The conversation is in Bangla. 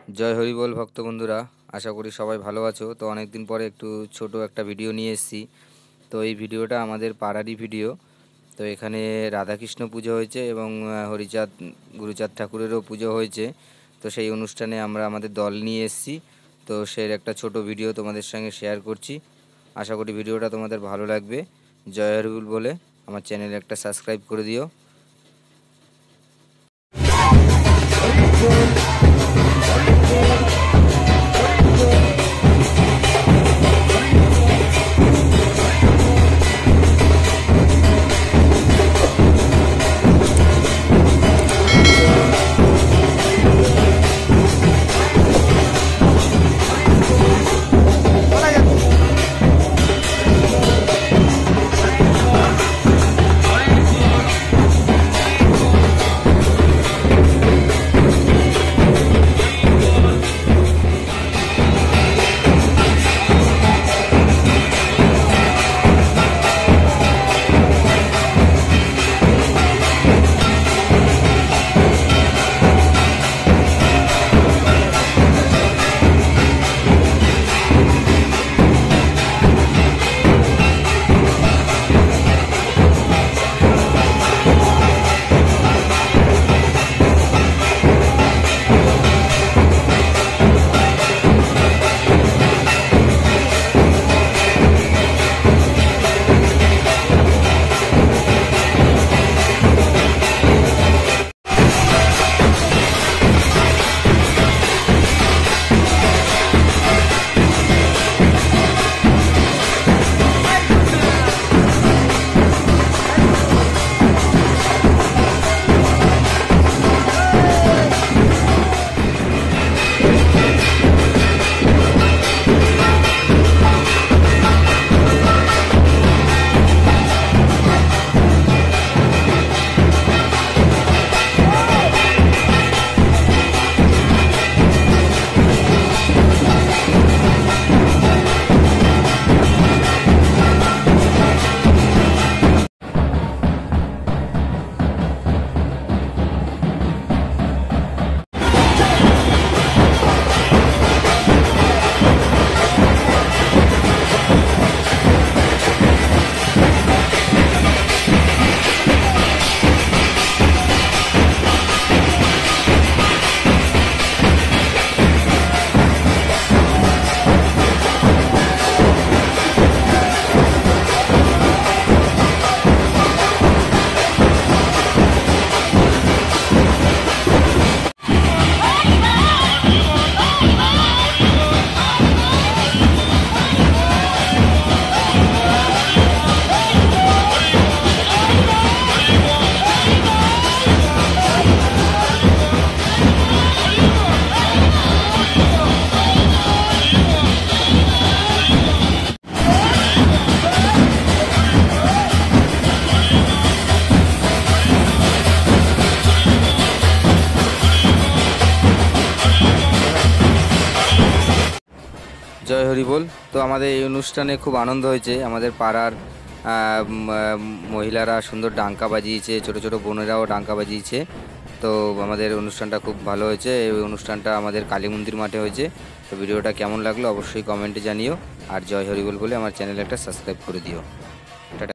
জয় হরি বল ভক্ত বন্ধুরা, আশা করি সবাই ভালো আছো। তো অনেক দিন পরে একটু ছোট একটা ভিডিও নিয়ে এসেছি। তো এই ভিডিওটা আমাদের পাড়ারই ভিডিও। তো এখানে রাধাকৃষ্ণ পুজো হয়েছে এবং হরিচাঁদ গুরুচাঁদ ঠাকুরেরও পুজো হয়েছে। তো সেই অনুষ্ঠানে আমরা আমাদের দল নিয়ে এসেছি। তো সেই একটা ছোট ভিডিও তোমাদের সঙ্গে শেয়ার করছি। আশা করি ভিডিওটা তোমাদের ভালো লাগবে। জয় হরি বল বলে আমার চ্যানেলে একটা সাবস্ক্রাইব করে দিও। জয় হরি বল। তো আমাদের এই অনুষ্ঠানে খুব আনন্দ হয়েছে। আমাদের পাড়ার মহিলারা সুন্দর ডাঙ্কা বাজিয়েছে, ছোট ছোট বোনেরাও ডাঙ্কা বাজিয়েছে। তো আমাদের অনুষ্ঠানটা খুব ভালো হয়েছে। এই অনুষ্ঠানটা আমাদের কালী মন্দির মাঠে হয়েছে। তো ভিডিওটা কেমন লাগলো অবশ্যই কমেন্টে জানিও। আর জয় হরি বল বলে আমার চ্যানেলে একটা সাবস্ক্রাইব করে দিও।